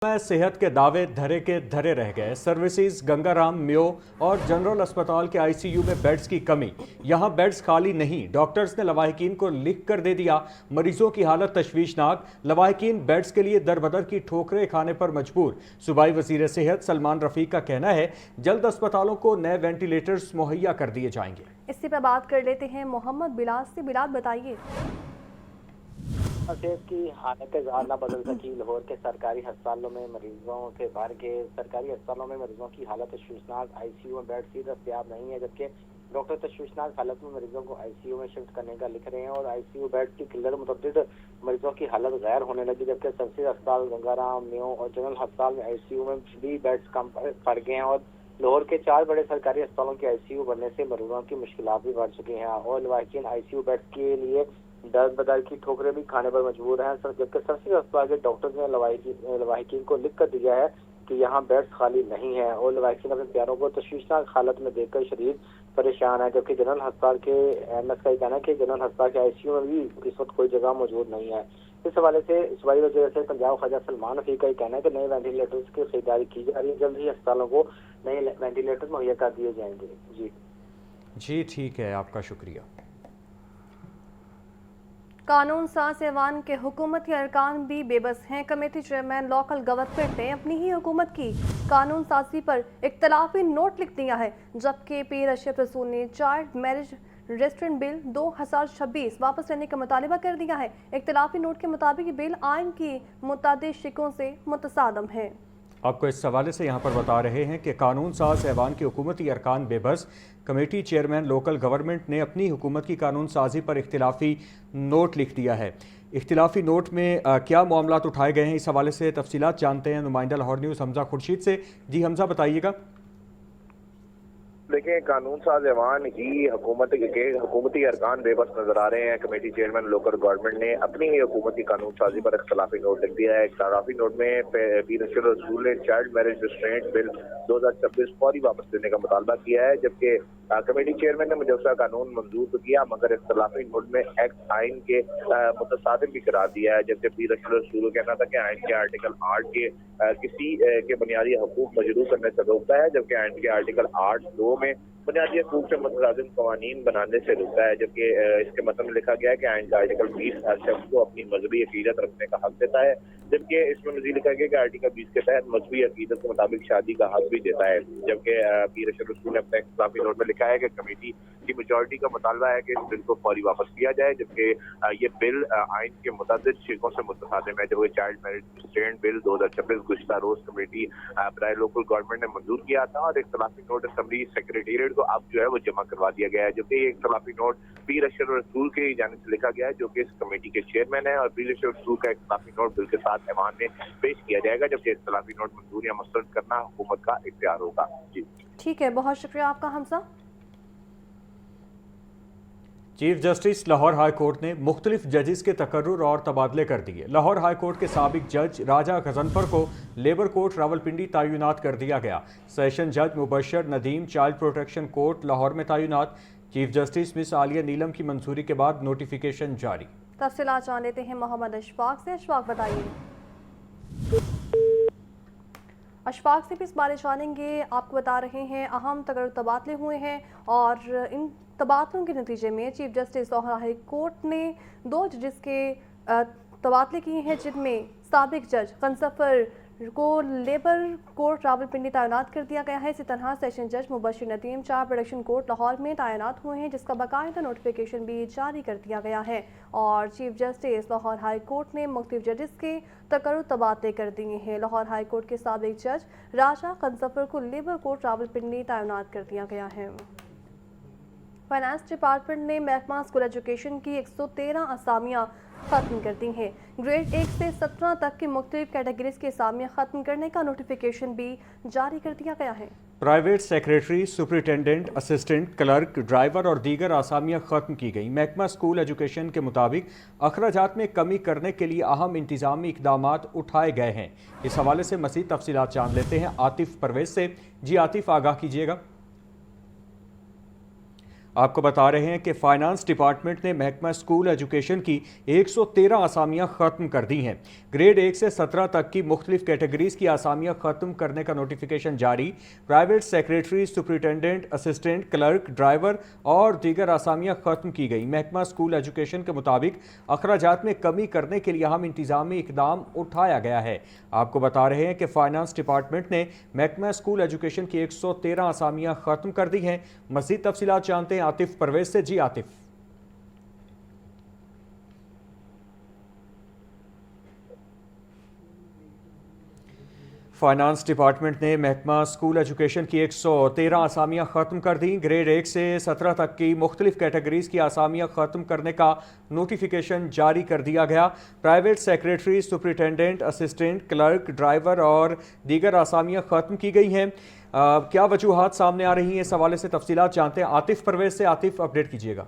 में सेहत के दावे धरे के धरे रह गए। सर्विसेज गंगाराम, मेयो और जनरल अस्पताल के आईसीयू में बेड्स की कमी। यहां बेड्स खाली नहीं। डॉक्टर्स ने लवाहिकीन को लिख कर दे दिया। मरीजों की हालत तशवीशनाक। लवाहिकीन बेड्स के लिए दरबदर की ठोकरें खाने पर मजबूर। सूबाई वजीर सेहत सलमान रफीक का कहना है जल्द अस्पतालों को नए वेंटिलेटर्स मुहैया कर दिए जाएंगे। इसी पर बात कर लेते हैं मोहम्मद बिलाल से। बिलाल, बताइए। सेहत की हालत ज़ार ना बदल सकी। लाहौर के सरकारी अस्पतालों में मरीजों के भर के सरकारी अस्पतालों में मरीजों की हालत तशवीशनाक। आईसीयू में बेड ही दस्तयाब नहीं है, जबकि डॉक्टर तशवीशनाक हालत में मरीजों को आईसीयू में शिफ्ट करने का लिख रहे हैं और आईसीयू बेड की किल्लत मुतअद्दिद मरीजों की हालत गैर होने लगी, जबकि सर्विसेज अस्पताल गंगाराम, मेयो और जनरल अस्पताल में आईसीयू में भी बेड्स कम पड़ गए हैं और लाहौर के 4 बड़े सरकारी अस्पतालों के आईसीयू बनने से मरीजों की मुश्किलात भी बढ़ चुकी हैं और लवाहिकीन आईसीयू बेड के लिए दर्द बदर की ठोकरें भी खाने पर मजबूर हैं। जबकि सर्विसेज अस्पताल के डॉक्टर्स ने लवाहिकीन को लिख कर दिया है कि यहाँ बेड्स खाली नहीं है और लवाहिकीन अपने प्यारों को तशवीशनाक हालत में देखकर शदीद परेशान है। जबकि जनरल अस्पताल के एमएस का कहना है कि जनरल अस्पताल के आईसीयू में भी इस वक्त कोई जगह मौजूद नहीं है। इस हवाले से सूबाई वज़ीर से पंजाब ख्वाजा सलमान रफीक का कहना है कि नए वेंटिलेटर्स की खरीदारी की जा रही है। जल्द ही अस्पतालों को नए वेंटिलेटर मुहैया कर दिए जाएंगे। जी ठीक है, आपका शुक्रिया। कानून साज ऐवान के हुकूमती अरकान भी बेबस हैं। कमेटी चेयरमैन लोकल गवर्नमेंट ने अपनी ही हुकूमत की कानून साजी पर इख्तलाफी नोट लिख दिया है, जबकि पीर अशरफ रसूल ने चाइल्ड मैरिज रेस्टोरेंट बिल 2026 वापस लेने का मुतालबा कर दिया है। इख्तलाफी नोट के मुताबिक ये बिल आइन की मुतादिद शिकों से मुतसादम है। आपको इस हवाले से यहाँ पर बता रहे हैं कि कानून साज ऐवान के हुकूमती अरकान बेबस। कमेटी चेयरमैन लोकल गवर्नमेंट ने अपनी हुकूमत की कानून साजी पर इख्तिलाफी नोट लिख दिया है। इख्तिलाफी नोट में क्या मामलात उठाए गए हैं, इस हवाले से तफसीलात जानते हैं नुमाइंदा लाहौर न्यूज़ हमजा खुर्शीद से। जी हमजा, बताइएगा। देखिए, कानून साज ऐवान की हुकूमती अरकान बेबस नजर आ रहे हैं। कमेटी चेयरमैन लोकल गवर्नमेंट ने अपनी ही हुकूमती कानून साजी पर इख्तलाफी नोट लिख दिया है। इख्तलाफी नोट में पीर अशरफ रसूल ने चाइल्ड मैरिज रेस्टोरेंट बिल 2026 फौरी वापस लेने का मुतालबा किया है, जबकि कमेटी चेयरमैन ने मुजवजा कानून मंजूर तो किया मगर इख्तलाफी नोट में एक्ट आइन के मुतसादिम भी करार दिया है। जबकि पीर अशरफ रसूल कहना था कि आइन के आर्टिकल 8 के किसी के बुनियादी हकूक मजरूह करने से रोकता है, जबकि आइन के आर्टिकल 8(2) में बुनियादी हकूक से मुतलाजिम कवानीन बनाने से रोकता है। जबकि इसके मतलब में लिखा गया है कि आइन का आर्टिकल 20 हर शख्स को अपनी मजहबी अकीदत रखने का हक देता है, जबकि इसमें मजीद लिखा गया कि आर्टिकल 20 के तहत मजहबी अकीदत के मुताबिक शादी का हक भी देता है। जबकि पीर अशरफ रसूल ने अपने इख्तिलाफी नोट में लिखा है कि कमेटी की मेजॉरिटी का मुतालबा है कि इस बिल को फौरी वापस लिया जाए, जबकि ये बिल आइन के मुतअद्दिद शिकों से मुतसादिम है। जबकि चाइल्ड मैरिज रेस्टोरेंट बिल 2026 गुज़श्ता रोज कमेटी बराए लोकल गवर्नमेंट ने मंजूर किया था और इख्तिलाफी नोट असम्बली सेक्रेटेरिएट को अब जो है वो जमा करवा दिया गया है। जबकि ये इख्तिलाफी नोट पीर अशरफ रसूल के जानिब से लिखा गया है, जो कि इस कमेटी के चेयरमैन है, और पीर अशरफ रसूल का इख्तिलाफी नोट बिल के साथ ऐवान में पेश किया जाएगा, जबकि इख्तिलाफी नोट मंजूर या मुस्तरद करना हुकूमत का इख्तियार होगा। जी ठीक है, बहुत शुक्रिया आपका Hamza. Chief justice Lahore high court ने मुख्तलिफ जजेस के तकर्रुर और तबादले कर दिए। लाहौर हाई कोर्ट के साबिक जज राजा गजनफर को लेबर कोर्ट रावलपिंडी तैनात कर दिया गया। सेशन जज Mubashar Nadeem child protection court Lahore में तैनात। Chief justice miss Aliya Neelam की मंजूरी के बाद नोटिफिकेशन जारी। तफसीलात जान लेते हैं मोहम्मद अशफाक से। अशफाक, बताइए। अशफाक से भी इस बारे जानेंगे। आपको बता रहे हैं अहम तबादले हुए हैं और इन तबादलों के नतीजे में chief justice Lahore high court ने 2 जजेस के तबादले किए हैं, जिनमें साबिक जज गंजफर को लेबर कोर्ट रावलपिंडी तैनात कर दिया गया है। इसी तरह सेशन जज Mubashar Nadeem child protection court Lahore में तैनात हुए हैं, जिसका बाकायदा नोटिफिकेशन भी जारी कर दिया गया है। और chief justice Lahore high court ने मुख्तलिफ जजेस के तकर्रुर तबादले कर दिए हैं। लाहौर हाई कोर्ट के साबिक जज राजा गंजफर को लेबर कोर्ट रावलपिंडी तैनात कर दिया गया है। फाइनेंस डिपार्टमेंट ने महकमा स्कूल एजुकेशन की 113 असामियाँ ख़त्म कर दी हैं। ग्रेड 1 से 17 तक की मुख्तलिफ कैटेगरीज की असामियाँ ख़त्म करने का नोटिफिकेशन भी जारी कर दिया गया है। Private secretary, superintendent, assistant, clerk, driver और दीगर आसामियाँ ख़त्म की गई। महकमा स्कूल एजुकेशन के मुताबिक अखराजात में कमी करने के लिए अहम इंतजामी इकदामात उठाए गए हैं। इस हवाले से मज़ीद तफसीलात जान लेते हैं आतिफ परवेज से। जी आतिफ, आगाह कीजिएगा। आपको बता रहे हैं कि फाइनेंस डिपार्टमेंट ने महकमा स्कूल एजुकेशन की 113 आसामियां ख़त्म कर दी हैं। ग्रेड 1 से 17 तक की मुख्तलिफ कैटेगरीज की आसामियां ख़त्म करने का नोटिफिकेशन जारी। Private secretary, superintendent, assistant, clerk, driver और दीगर आसामियां ख़त्म की गई। महकमा स्कूल एजुकेशन के मुताबिक अखराजात में कमी करने के लिए अहम इंतजामी इकदाम उठाया गया है। आपको बता रहे हैं कि फाइनेंस डिपार्टमेंट ने महकमा स्कूल एजुकेशन की 113 आसामियां ख़त्म कर दी हैं। मज़ीद तफसीलात जानते हैं आतिफ परवेज से। जी आतिफ। फाइनेंस डिपार्टमेंट ने महकमा स्कूल एजुकेशन की 113 आसामियां ख़त्म कर दी। ग्रेड 1 से 17 तक की मुख्तलिफ कैटेगरीज की आसामियां ख़त्म करने का नोटिफिकेशन जारी कर दिया गया। Private secretary, superintendent, assistant, clerk, driver और दीगर आसामियां ख़त्म की गई हैं। क्या वजूहात सामने आ रही हैं, इस हवाले से तफसीलात जानते हैं आतिफ परवेज से। आतिफ, अपडेट कीजिएगा।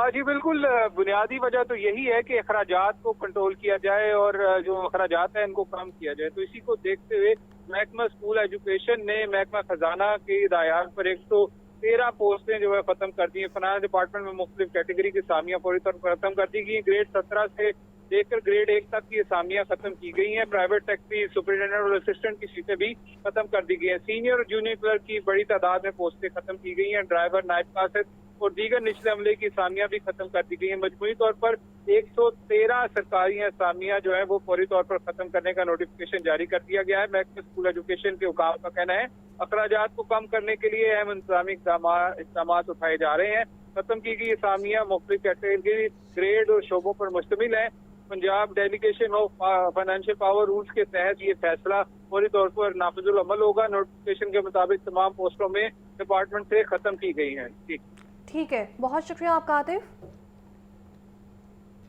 जी बिल्कुल, बुनियादी वजह तो यही है कि अखराजात को कंट्रोल किया जाए और जो अखराजात है इनको कम किया जाए। तो इसी को देखते हुए महकमा स्कूल एजुकेशन ने महकमा खजाना की हिदायत पर 113 पोस्टें जो है खत्म कर दी हैं। फाइनेंस डिपार्टमेंट में मुख्तलिफ कैटेगरी की असामियां फौरी तौर पर खत्म कर दी गई। ग्रेड 17 से लेकर ग्रेड 1 तक की असामियां खत्म की गई हैं। प्राइवेट सेक्रेटरी, सुपरिटेंडेंट और असिस्टेंट की सीटें भी खत्म कर दी गई हैं। सीनियर और जूनियर क्लर्क की बड़ी तादाद में पोस्टें खत्म की गई हैं। ड्राइवर, नायब कासिद और दीगर निचले अमले की असामियां भी खत्म कर दी गई हैं। मजमूई तौर पर 113 सरकारी असामियां जो है वो फौरी तौर पर खत्म करने का नोटिफिकेशन जारी कर दिया गया है। महकमा स्कूल एजुकेशन के हुकाम का कहना है अखराजात को कम करने के लिए अहम इंतजामी इक़दाम उठाए जा रहे हैं। खत्म की गई असामियां मुख्तलिफ कैटेगरी, ग्रेड और शोबों पर मुश्तमिल है। Punjab delegation of financial power rules के तहत ये फैसला फौरी तौर पर नाफिजुल अमल होगा। नोटिफिकेशन के मुताबिक तमाम पोस्टों में डिपार्टमेंट से खत्म की गई हैं। ठीक है, बहुत शुक्रिया आपका आतिफ।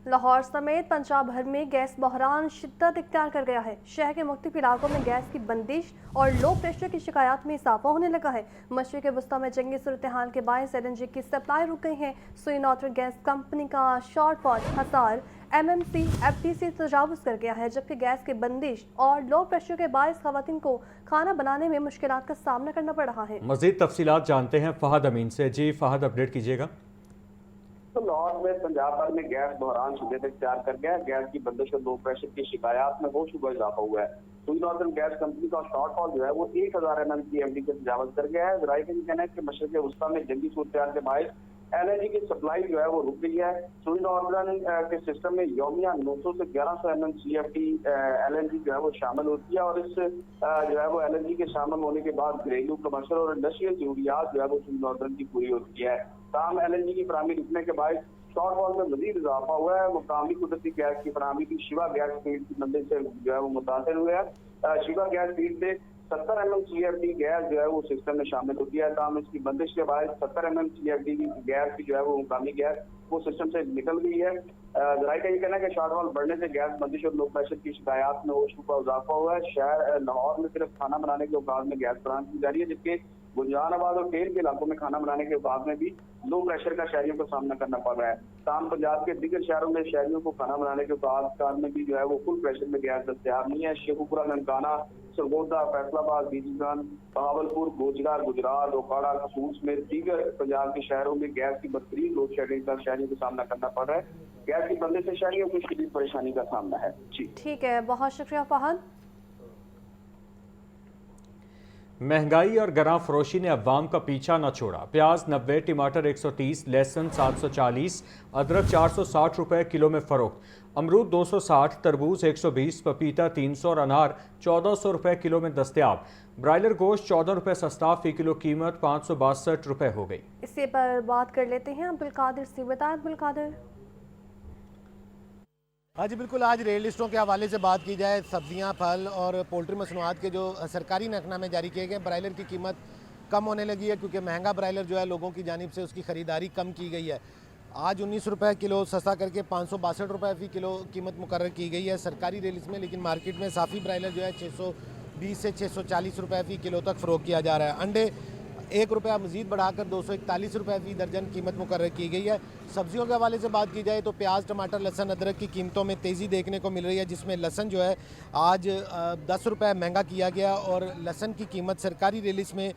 लाहौर समेत पंजाब भर में गैस बहरान शिद्दत इख्तियार कर गया है। शहर के मुख्तलिफ इलाकों में गैस की बंदिश और लो प्रेशर की शिकायत में इजाफा होने लगा है। मशरिक़ वस्ता में जंगी सूरत हाल के बायस LNG की सप्लाई रुक गई है। सुई नॉर्दर्न गैस कंपनी का शॉर्टफॉल हसार MMC FTC तजावुज कर गया है, जबकि गैस की बंदिश और लो प्रेशर के बायस खवातीन को खाना बनाने में मुश्किलात का सामना करना पड़ रहा है। मज़ीद तफसीलात जानते हैं फ़हद अमीन से। जी फ़हद, अपडेट कीजिएगा। तो लाहौर में पंजाब भर में गैस बहरान शिद्दत इख्तियार कर गया है। गैस की बंदिश और लो प्रेशर की शिकायत में होशरुबा इजाफा हुआ है। सुई नॉर्दर्न गैस कंपनी का शॉर्टफॉल जो है वो 1000 MMC FD के तजावुज कर गया है। ज़राए का कहना है कि मशरिक़ वस्ता में जंगी सूरत हाल के बायस LNG की सप्लाई जो है वो रुक गई है। सुई नॉर्दर्न के सिस्टम में यौमिया 900 से 1100 MMC FD LNG जो है वो शामिल होती है और इस जो है वो LNG के शामिल होने के बाद घरेलू, कमर्शियल और इंडस्ट्रियल जरूरियात जो है वो सुई नॉर्दर्न की पूरी होती है। ताम LNG की फराहमी रुकने के बाद शॉर्टफॉल में मजीद इजाफा हुआ है। मुकामी कुदरती गैस की फराहमी की शिवा गैस फील्ड की मंदिर से जो है वो मुतासर हुए हैं। शिवा गैस फील्ड से 70 MMC FD गैस जो है वो सिस्टम में शामिल होती है। ताम इसकी बंदिश के बाद 70 MMC FD की गैस की जो है वो मुकामी गैस वो सिस्टम से निकल गई है। ज़राए का ये कहना है कि शॉर्टफॉल बढ़ने से गैस बंदिश और लो प्रेशर की शिकायत में होशरुबा इजाफा हुआ है। शहर लाहौर में सिर्फ खाना बनाने के औकात में गैस फराहम की जा रही है, जबकि गुलजानाबाद और टेल के इलाकों में खाना बनाने के औकात में भी लो प्रेशर का शहरियों को सामना करना पड़ रहा है। ताम पंजाब के दीगर शहरों में शहरियों को खाना बनाने के औकात में भी जो है वो फुल प्रेशर में गैस दस्तयाब नहीं है। शेखुपुरा, ननकाना, सरगोदा, फैसलाबाद, बीजीगंज, बहावलपुर, गोजरा, गुजरात, ओकाड़ा, कसूर समेत दीगर पंजाब के शहरों में गैस की बदतरीन लोड शेडिंग का शहरियों को सामना करना पड़ रहा है। गैस की बंदिश से शहरियों को शदीद परेशानी का सामना है। जी ठीक है, बहुत शुक्रिया फहद। महंगाई और गरां फरोशी ने अवाम का पीछा न छोड़ा। प्याज 90, टमाटर 130, लहसुन 740, अदरक 460 रुपए किलो में फरोख्त। अमरूद 260, तरबूज 120, पपीता 300 और अनार 1400 रुपए किलो में दस्तयाब। ब्रायलर गोश्त 14 रुपए सस्ता, फी किलो कीमत 562 रुपए हो गई। इसी पर बात कर लेते हैं अब्दुल कादिर से। बताएं अब्दुल कादिर। हाँ जी बिल्कुल, आज रेल लिस्टों के हवाले से बात की जाए, सब्जियां, फल और पोल्ट्री मसनूआत के जो सरकारी नकनामे जारी किए गए, ब्रायलर की कीमत कम होने लगी है क्योंकि महंगा ब्रायलर जो है लोगों की जानिब से उसकी ख़रीदारी कम की गई है। आज 19 रुपये किलो सस्ता करके 562 रुपये फ़ी किलो कीमत मुकर्रर की गई है सरकारी रेल लिस्ट में। लेकिन मार्केट में साफ़ी ब्रायलर जो है 620 से 640 रुपये फ़ी किलो तक फ़रोख्त किया जा रहा है। अंडे ₹1 मज़ीद बढ़ाकर 241 रुपये फ़ी दर्जन कीमत मुकर्रर की गई है। सब्जियों के हवाले से बात की जाए तो प्याज, टमाटर, लहसुन, अदरक की कीमतों में तेज़ी देखने को मिल रही है, जिसमें लहसुन जो है आज 10 रुपये महंगा किया गया और लहसुन की कीमत सरकारी रिलीज़ में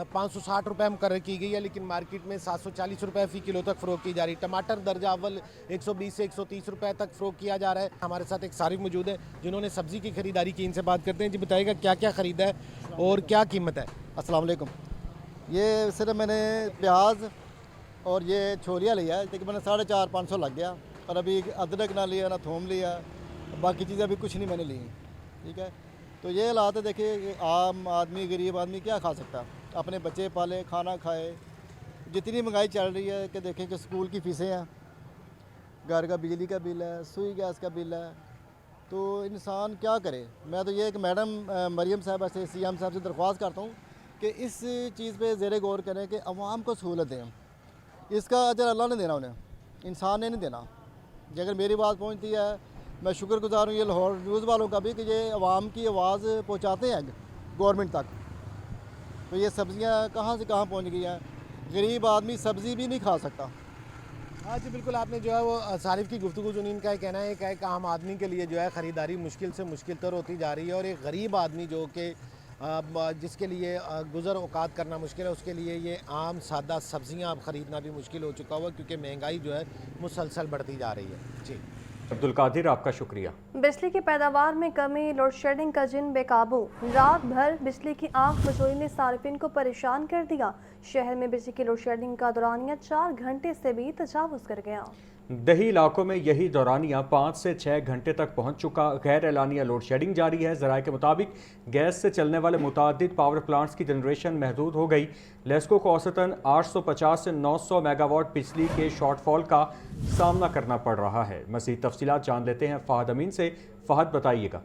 560 रुपये मुकर्रर की गई है, लेकिन मार्केट में 740 रुपये फ़ी किलो तक फ़रोख्त की जा रही है। टमाटर दर्जा अव्वल 120 से 130 रुपये तक फ़रोख्त किया जा रहा है। हमारे साथ एक सारिफ मौजूद है जिन्होंने सब्ज़ी की खरीदारी की, इनसे बात करते हैं। जी बताइएगा क्या क्या ख़रीदा है और क्या कीमत है? अस्सलाम वालेकुम। ये सिर्फ मैंने प्याज और ये छोलिया लिया है, तकरीबन 450-500 लग गया, और अभी अदरक ना लिया ना थूम लिया, बाकी चीज़ें अभी कुछ नहीं मैंने ली। ठीक है, तो ये हालात है। देखिए आम आदमी, गरीब आदमी क्या खा सकता, अपने बच्चे पाले, खाना खाए। जितनी महंगाई चल रही है कि देखें कि स्कूल की फ़ीसें हैं, घर का बिजली का बिल है, सुई गैस का बिल है, तो इंसान क्या करे। मैं तो ये कि मैडम मरियम साहबा से, सीएम साहब से दरख्वास्त करता हूँ कि इस चीज़ पे ज़ेरे गौर करें कि अवाम को सहूलत दें। इसका अजर अल्लाह ने देना, उन्हें, इंसान ने नहीं देना। कि अगर मेरी बात पहुंचती है, मैं शुक्रगुजार हूँ ये लाहौर न्यूज़ वालों का भी कि ये अवाम की आवाज़ पहुंचाते हैं गवर्नमेंट तक। तो ये सब्ज़ियाँ कहाँ से कहाँ पहुंच गई हैं, गरीब आदमी सब्ज़ी भी नहीं खा सकता। हाँ जी बिल्कुल, आपने जो है वो सारिफ की गुफ्तगू सुनी। इनका ये कहना है कि एक आम आदमी के लिए जो है ख़रीदारी मुश्किल से मुश्किल तर होती जा रही है, और एक गरीब आदमी जो कि जिसके लिए गुज़र औकात करना मुश्किल है, उसके लिए ये आम सादा सब्ज़ियाँ अब ख़रीदना भी मुश्किल हो चुका हुआ, क्योंकि महंगाई जो है मुसलसल बढ़ती जा रही है। जी अब्दुल कादिर, आपका शुक्रिया। बिजली की पैदावार में कमी, लोड शेडिंग का जिन बेकाबू, रात भर बिजली की आंख मचोली ने सार्फिन को परेशान कर दिया। शहर में बिजली की लोड शेडिंग का दौरानिया 4 घंटे से भी तजावुज़ कर गया। दही इलाकों में यही दौरानिया 5 से 6 घंटे तक पहुंच चुका। गैर एलानिया लोड शेडिंग जारी है। ज़राए के मुताबिक गैस से चलने वाले मुतादिद पावर प्लांट्स की जनरेशन महदूद हो गई। लेस्को को औसतन 850 से 900 मेगावाट बिजली के शॉर्टफॉल का सामना करना पड़ रहा है। मज़ीद तफसीलात जान लेते हैं फ़हद अमीन से। फ़हद, बताइएगा।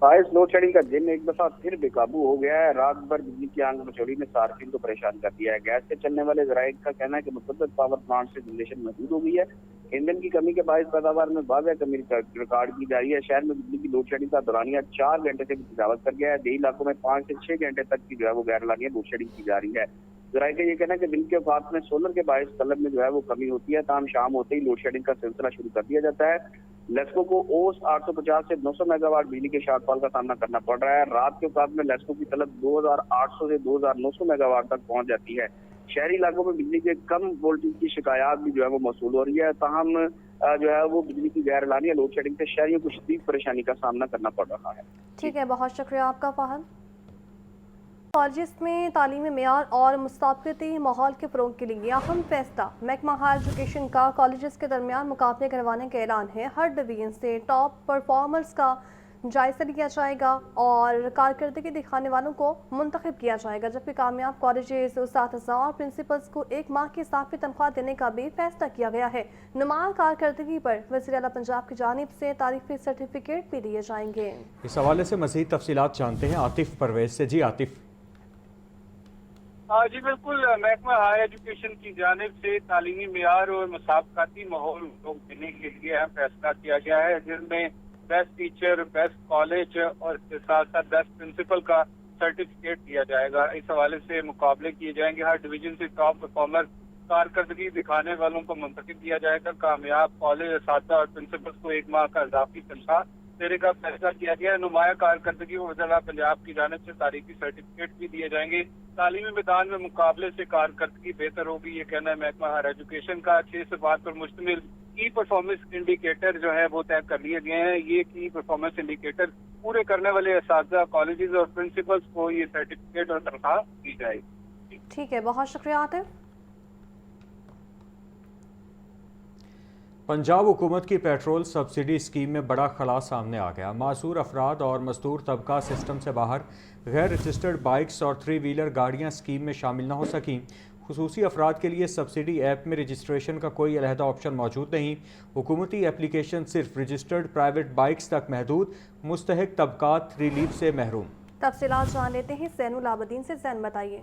बायस लोड शेडिंग का दिन एक दफा फिर बेकाबू हो गया है। रात भर बिजली की आंख मचोली ने सार्फिन को परेशान कर दिया है। गैस से चलने वाले जराये का कहना है कि मुतअद्दिद पावर प्लांट से जनरेशन महदूद हो गई है। ईंधन की कमी के बायस पैदावार में वाज़ेह कमी रिकॉर्ड की जा रही है। शहर में बिजली की लोड शेडिंग का दौरानिया 4 घंटे से भी तजावत कर गया है। देही इलाकों में 5 से 6 घंटे तक की जो है वो गैर एलानिया लोड शेडिंग की जा रही है। जराये का ये कहना है कि दिन के औकात में सोलर के बायस तलब में जो है वो कमी होती है, ताहम शाम होते ही लोड शेडिंग का सिलसिला शुरू कर दिया जाता है। लेस्को को ओस 850 से 900 मेगावाट बिजली के शॉर्टफॉल का सामना करना पड़ रहा है। रात के औकात में लेस्को की तलब 2800 से 2900 मेगावाट तक पहुंच जाती है। शहरी इलाकों में बिजली के कम वोल्टेज की शिकायत भी जो है वो मौसूल हो रही है, ताहम जो है वो बिजली की गैर एलानिया लोड शेडिंग से शहरियों को शदीद परेशानी का सामना करना पड़ रहा है। ठीक है, बहुत शुक्रिया आपका फ़हद। कॉलेज में तालीमी मेयार और मुसाबकती माहौल के फ़रोग़ के लिए अहम फैसला। महकमा हायर एजुकेशन का कॉलेज के दरमियान मुकाबले करवाने का ऐलान है। हर डिवीज़न से टॉप परफॉर्मर्स का जायज़ा लिया जाएगा और कारकर्दगी दिखाने वालों को मुंतखब किया जाएगा, जबकि कामयाब कॉलेजेस, उस्ताद और प्रिंसिपल्स को 1 माह की इज़ाफ़ी तनख्वाह देने का भी फैसला किया गया है। नुमाया कारकर्दगी पर वज़ीर आला पंजाब की जानिब से तारीफ़ी सर्टिफिकेट भी दिए जाएंगे। इस हवाले से मज़ीद तफसीलात जानते हैं आतिफ परवेज से। जी आतिफ। जी बिल्कुल, महकमा हायर एजुकेशन की जानिब से तालीमी मेयार और मुसाबकाती माहौल देने के लिए अहम फैसला किया गया है, जिसमें बेस्ट टीचर, बेस्ट कॉलेज और इसके साथ साथ बेस्ट प्रिंसिपल का सर्टिफिकेट दिया जाएगा। इस हवाले से मुकाबले किए जाएंगे। हर डिवीजन से टॉप परफॉर्मर कारकर्दगी दिखाने वालों को मुंतखब किया जाएगा। कामयाब कॉलेज, असातिज़ा और प्रिंसिपल्स को 1 माह का इजाफी तनख्वाह देने का फैसला किया गया है। नुमाया कारकर्दगी को वज़ीर आला पंजाब की जानिब से तारीखी सर्टिफिकेट भी दिए जाएंगे। तालीमी मैदान में मुकाबले से कारकर्दगी बेहतर होगी, ये कहना है महकमा हायर एजुकेशन का। 6 सवाल पर मुश्तमिल की परफॉर्मेंस इंडिकेटर जो है वो तय कर लिए गए हैं। ये की परफॉर्मेंस इंडिकेटर पूरे करने वाले असातिज़ा, कॉलेजेस और प्रिंसिपल्स को ये सर्टिफिकेट और तनख्वाह दी जाएगी। ठीक है, बहुत शुक्रिया आतिफ। पंजाब हुकूमत की पेट्रोल सब्सिडी स्कीम में बड़ा खला सामने आ गया। मासूर अफराद और मजदूर तबका सिस्टम से बाहर। गैर रजिस्टर्ड बाइक्स और 3 व्हीलर गाड़ियाँ स्कीम में शामिल न हो सकीं। खुसूसी अफराद के लिए सब्सिडी ऐप में रजिस्ट्रेशन का कोई अलहदा ऑप्शन मौजूद नहीं। हुकूमती एप्लीकेशन सिर्फ रजिस्टर्ड प्राइवेट बाइक्स तक महदूद। मुस्तहिक तबकात रिलीफ से महरूम। तफसीलात जान लेते हैं ज़ैनुल आबदीन से। ज़ैन, बताइए।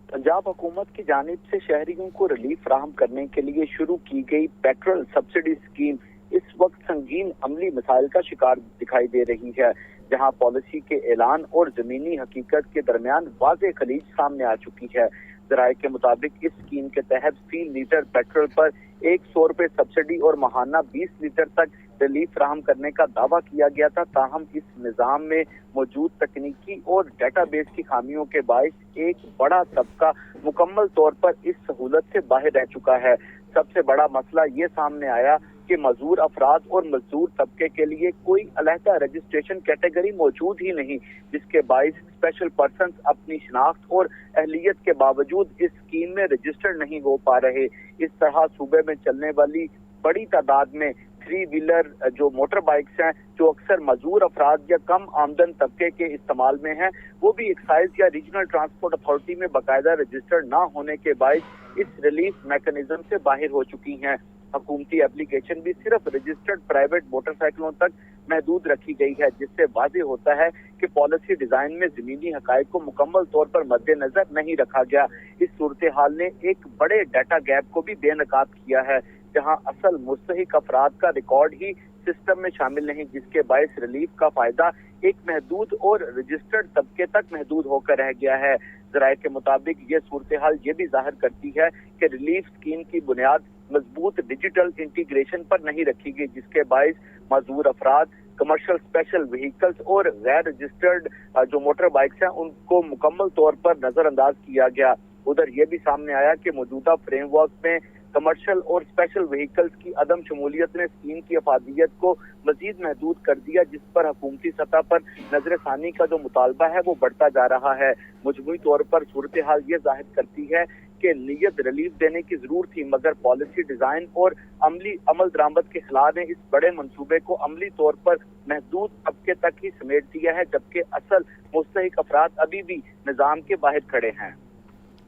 पंजाब हुकूमत की जानिब से शहरियों को रिलीफ फराहम करने के लिए शुरू की गई पेट्रोल सब्सिडी स्कीम इस वक्त संगीन अमली मसाइल का शिकार दिखाई दे रही है, जहां पॉलिसी के ऐलान और जमीनी हकीकत के दरमियान वाज़ेह खलीज सामने आ चुकी है। ज़राए के मुताबिक इस स्कीम के तहत 3 लीटर पेट्रोल पर 100 रुपए सब्सिडी और माहाना 20 लीटर तक रिलीफ फराहम करने का दावा किया गया था। ताहम इस निज़ाम में मौजूद तकनीकी और डेटाबेस की खामियों के बायस एक बड़ा तबका मुकम्मल तौर पर इस सहूलत से बाहर रह चुका है। सबसे बड़ा मसला ये सामने आया कि मजदूर अफराद और मजदूर तबके के लिए कोई अलहदा रजिस्ट्रेशन कैटेगरी मौजूद ही नहीं, जिसके बायस स्पेशल पर्सन अपनी शनाख्त और अहलियत के बावजूद इस स्कीम में रजिस्टर्ड नहीं हो पा रहे। इस तरह सूबे में चलने वाली बड़ी तादाद में 3 व्हीलर जो मोटर बाइक्स हैं, जो अक्सर मजदूर अफराद या कम आमदन तबके के इस्तेमाल में हैं, वो भी एक्साइज या रीजनल ट्रांसपोर्ट अथॉरिटी में बाकायदा रजिस्टर्ड ना होने के बायस इस रिलीफ मैकेनिज्म से बाहर हो चुकी हैं। हुकूमती एप्लीकेशन भी सिर्फ रजिस्टर्ड प्राइवेट मोटरसाइकिलों तक महदूद रखी गई है, जिससे वाज़ेह होता है कि पॉलिसी डिजाइन में जमीनी हकायक को मुकम्मल तौर पर मद्देनजर नहीं रखा गया। इस सूरत हाल ने एक बड़े डाटा गैप को भी बेनकाब किया है, जहां असल मुस्तहिक अफराद का रिकॉर्ड ही सिस्टम में शामिल नहीं, जिसके बायस रिलीफ का फायदा एक महदूद और रजिस्टर्ड तबके तक महदूद होकर रह गया है। ज़राए के मुताबिक ये सूरत हाल ये भी जाहिर करती है कि रिलीफ स्कीम की बुनियाद मजबूत डिजिटल इंटीग्रेशन पर नहीं रखी गई, जिसके बायस मजदूर अफराद, कमर्शियल स्पेशल व्हीकल्स और गैर रजिस्टर्ड जो मोटर बाइक्स हैं उनको मुकम्मल तौर पर नजरअंदाज किया गया। उधर ये भी सामने आया कि मौजूदा फ्रेमवर्क में कमर्शियल और स्पेशल व्हीकल्स की अदम शमूलियत ने स्कीम की अफादियत को मजीद महदूद कर दिया, जिस पर हुकूमती सतह पर नजरसानी का जो मुतालबा है वो बढ़ता जा रहा है। मजमूई तौर पर सूरत हाल ये जाहिर करती है कि नीयत रिलीफ देने की जरूर थी, मगर पॉलिसी डिजाइन और अमल दरामद के खिलाफ ने इस बड़े मंसूबे को अमली तौर पर महदूद तबके तक ही समेट दिया है, जबकि असल मुस्तहिक अफराद अभी भी निज़ाम के बाहर खड़े हैं।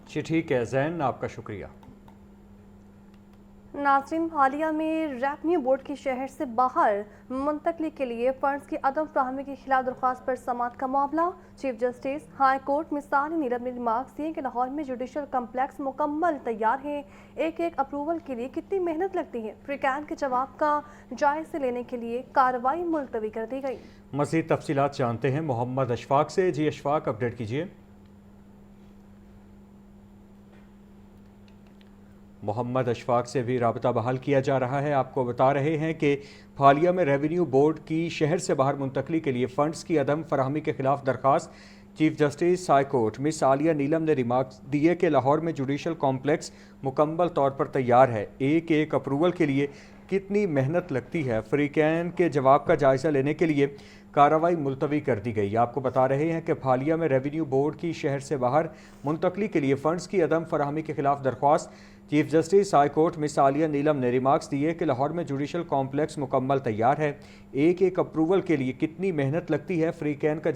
जी ठीक है जैन, आपका शुक्रिया। नाज़रीन, हालिया में रेवन्यू बोर्ड की शहर से बाहर मुंतकली के लिए फंड्स की अदम फ्राहमी के खिलाफ दरख्वास्त पर समाअत का मामला। चीफ जस्टिस हाई कोर्ट मिसाली नीलम ने रिमार्क्स दिए कि लाहौर में जुडिशल कम्प्लेक्स मुकम्मल तैयार है, एक अप्रूवल के लिए कितनी मेहनत लगती है। फ्रीकैन के जवाब का जायजा लेने के लिए कार्रवाई मुलतवी कर दी गई। मज़ीद तफसीलात जानते हैं मोहम्मद अशफाक से। जी अशफाक, अपडेट कीजिए। मोहम्मद अशफाक से भी राबता बहाल किया जा रहा है। आपको बता रहे हैं कि हालिया में रेवेन्यू बोर्ड की शहर से बाहर मुंतकली के लिए फ़ंड्स की अदम फराहमी के खिलाफ दरख्वास्त chief justice high court miss Aliya Neelum ने रिमार्क्स दिए कि लाहौर में जुडिशल कॉम्प्लेक्स मुकम्मल तौर पर तैयार है, एक अप्रूवल के लिए कितनी मेहनत लगती है। फ्रीकैन के जवाब का जायज़ा लेने के लिए कार्रवाई मुलतवी कर दी गई। आपको बता रहे हैं कि हालिया में रेवेन्यू बोर्ड की शहर से बाहर मुंतकली के लिए फ़ंड्स की अदम फराहमी के खिलाफ दरख्वास्त chief justice high court miss Aliya Neelum ने रिमार्क्स दिए कि लाहौर में जुडिशल कॉम्प्लेक्स मुकम्मल तैयार है, एक अप्रूवल के लिए कितनी मेहनत लगती है। फ्रीकैन का